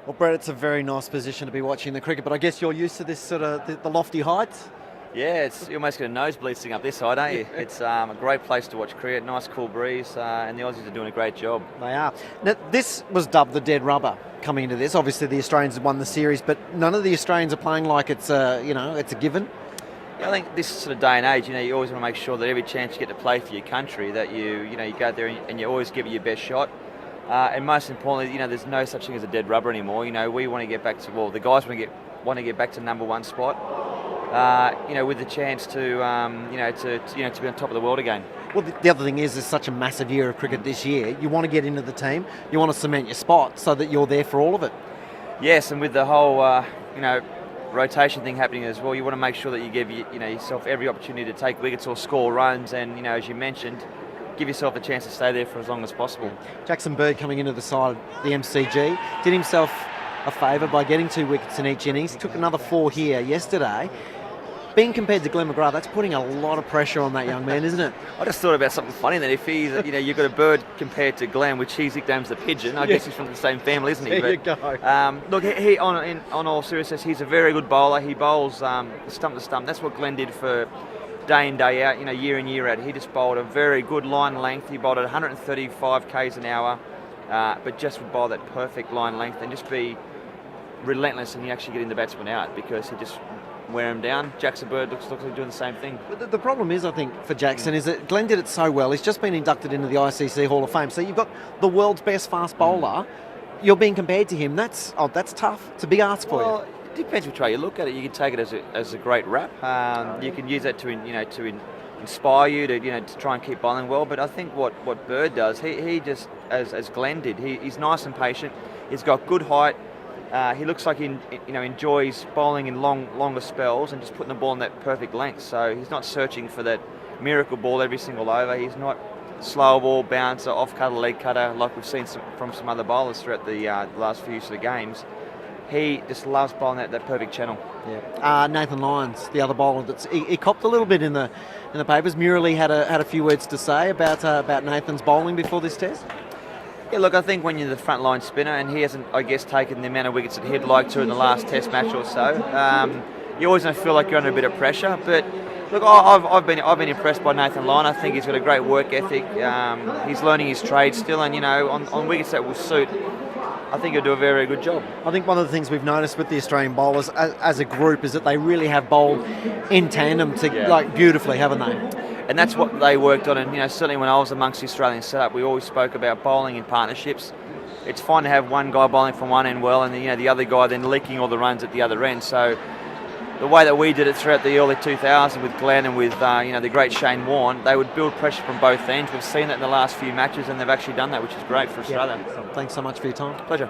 Well, Brett, it's a very nice position to be watching the cricket, but I guess you're used to this sort of the lofty heights. Yeah, you almost get a nosebleed sitting up this side, don't you? It's a great place to watch cricket, nice cool breeze, and the Aussies are doing a great job. They are. Now, this was dubbed the dead rubber coming into this. Obviously, the Australians have won the series, but none of the Australians are playing like it's it's a given. Yeah, I think this sort of day and age, you always want to make sure that every chance you get to play for your country, that you go out there and you always give it your best shot. And most importantly, there's no such thing as a dead rubber anymore. We want to get back to, the guys want to get back to number one spot. With the chance to be on top of the world again. Well, the other thing is there's such a massive year of cricket this year. You want to get into the team. You want to cement your spot so that you're there for all of it. Yes, and with the whole, rotation thing happening as well, you want to make sure that you give yourself every opportunity to take wickets or score runs, and as you mentioned, give yourself a chance to stay there for as long as possible. Jackson Bird coming into the side of the MCG did himself a favour by getting 2 wickets in each innings. Took another 4 here yesterday. Being compared to Glenn McGrath, that's putting a lot of pressure on that young man, isn't it? I just thought about something funny that if he's, you've got a Bird compared to Glenn, which his nickname's the Pigeon. I guess he's from the same family, isn't he? There you go. Look, he on all seriousness, he's a very good bowler. He bowls stump to stump. That's what Glenn did for day in, day out, year in, year out. He just bowled a very good line length. He bowled at 135 k's an hour, but just would bowl that perfect line length and just be relentless, and you actually getting the batsman out because he just wear him down. Jackson Bird looks like doing the same thing. But the problem is, I think, for Jackson is that Glenn did it so well. He's just been inducted into the ICC Hall of Fame. So you've got the world's best fast bowler. You're being compared to him. That's tough. It's a big ask for you. It depends which way you look at it. You can take it as a great rap. You can use that to inspire you to try and keep bowling well. But I think what Bird does, he just as Glenn did, he's nice and patient. He's got good height. He looks like he enjoys bowling in longer spells and just putting the ball in that perfect length. So he's not searching for that miracle ball every single over. He's not slow ball, bouncer, off cutter, leg cutter like we've seen from some other bowlers throughout the last few sort of games. He just loves bowling that perfect channel. Yeah. Nathan Lyons, the other bowler, he copped a little bit in the papers. Murali had a few words to say about Nathan's bowling before this test. Yeah, look, I think when you're the front line spinner, and he hasn't, I guess, taken the amount of wickets that he'd like to in the last test match or so, you always don't feel like you're under a bit of pressure. But look, I've been impressed by Nathan Lyon. I think he's got a great work ethic. He's learning his trade still, and on wickets that will suit, I think he'll do a very good job. I think one of the things we've noticed with the Australian bowlers as a group is that they really have bowled in tandem beautifully, haven't they? And that's what they worked on, and certainly when I was amongst the Australian setup, we always spoke about bowling in partnerships. It's fine to have one guy bowling from one end well, and the other guy then leaking all the runs at the other end. So the way that we did it throughout the early 2000s with Glenn and with the great Shane Warne, they would build pressure from both ends. We've seen that in the last few matches, and they've actually done that, which is great for Australia. Yeah. Thanks so much for your time. Pleasure.